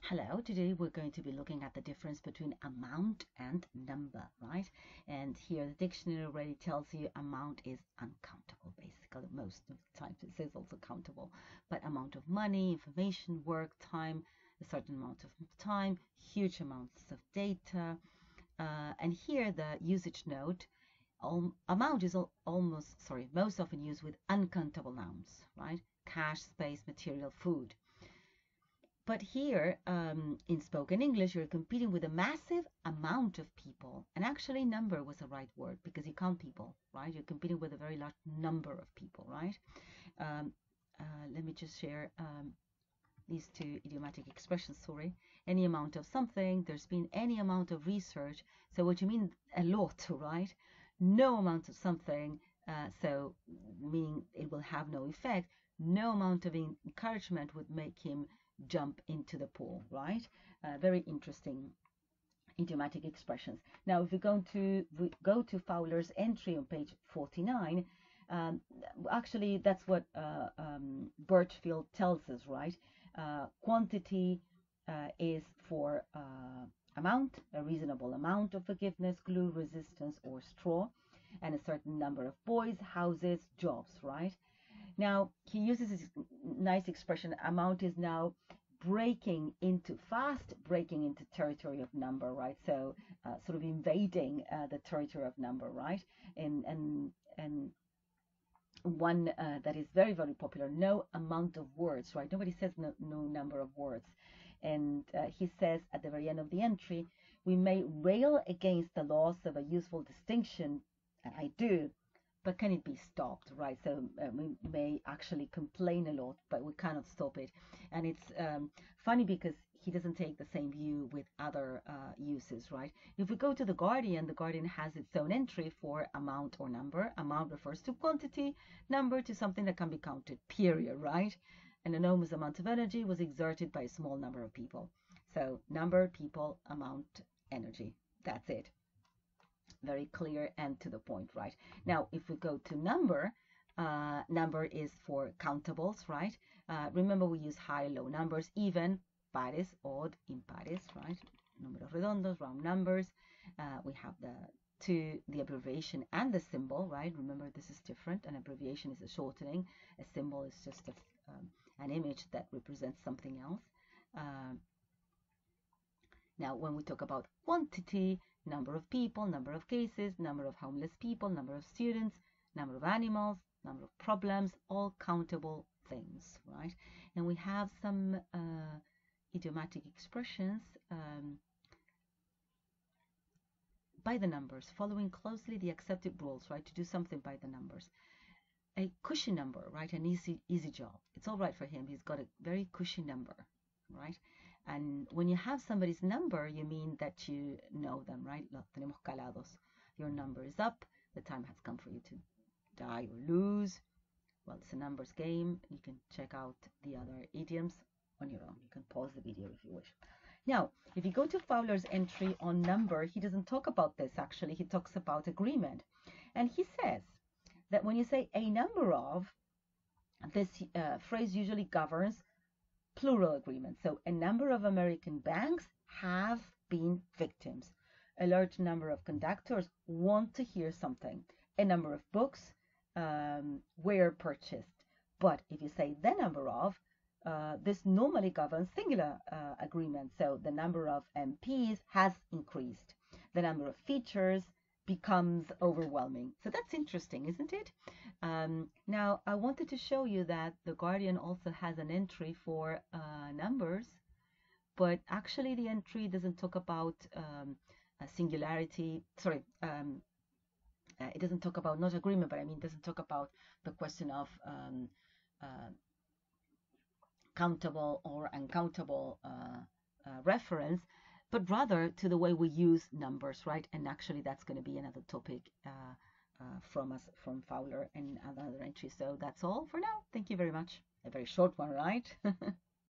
Hello, today we're going to be looking at the difference between amount and number, right? And here the dictionary already tells you amount is uncountable, basically. Most of the times it says also countable, but amount of money, information, work, time, a certain amount of time, huge amounts of data. And here the usage note, amount is most often used with uncountable nouns, right? Cash, space, material, food. But here, in spoken English, you're competing with a massive amount of people. And actually, number was the right word because you count people, right? You're competing with a very large number of people, right? Um, Let me just share these two idiomatic expressions, sorry. Any amount of something, there's been any amount of research. So what you mean, a lot, right? No amount of something, so meaning it will have no effect. No amount of encouragement would make him jump into the pool, right? Very interesting idiomatic expressions. Now, if we go to Fowler's entry on page 49, actually that's what Birchfield tells us, right? Quantity is for amount, a reasonable amount of forgiveness, glue, resistance, or straw, and a certain number of boys, houses, jobs, right? Now, he uses this nice expression, amount is now fast breaking into territory of number, right? So sort of invading the territory of number, right? And one that is very, very popular, no amount of words, right? Nobody says no number of words. And he says at the very end of the entry, we may rail against the loss of a useful distinction, and I do, but can it be stopped, right? So we may actually complain a lot, but we cannot stop it. And it's funny because he doesn't take the same view with other uses, right? If we go to the Guardian has its own entry for amount or number. Amount refers to quantity, number to something that can be counted, period, right? An enormous amount of energy was exerted by a small number of people. So number, people, amount, energy. That's it. Very clear and to the point, right? Now, if we go to number, number is for countables, right? Remember, we use high, low numbers, even, pares, odd, impares, right? Números redondos, round numbers. We have the abbreviation and the symbol, right? Remember, this is different. An abbreviation is a shortening. A symbol is just an image that represents something else. Now, when we talk about quantity, number of people, number of cases, number of homeless people, number of students, number of animals, number of problems, all countable things, right? And we have some idiomatic expressions by the numbers, following closely the accepted rules, right? To do something by the numbers. A cushy number, right? An easy job. It's all right for him. He's got a very cushy number, right? And when you have somebody's number, you mean that you know them, right? Lo tenemos calados. Your number is up. The time has come for you to die or lose. Well, it's a numbers game. You can check out the other idioms on your own. You can pause the video if you wish. Now, if you go to Fowler's entry on number, he doesn't talk about this actually. He talks about agreement. And he says that when you say a number of, this phrase usually governs plural agreement. So a number of American banks have been victims. A large number of conductors want to hear something. A number of books were purchased. But if you say the number of, this normally governs singular agreement. So the number of MPs has increased. The number of features becomes overwhelming. So that's interesting, isn't it? Now, I wanted to show you that The Guardian also has an entry for numbers, but actually the entry doesn't talk about a singularity. Sorry, it doesn't talk about not agreement, but I mean, it doesn't talk about the question of countable or uncountable reference, but rather to the way we use numbers, right? And actually, that's going to be another topic from Fowler and another entry. So that's all for now. Thank you very much. A very short one, right?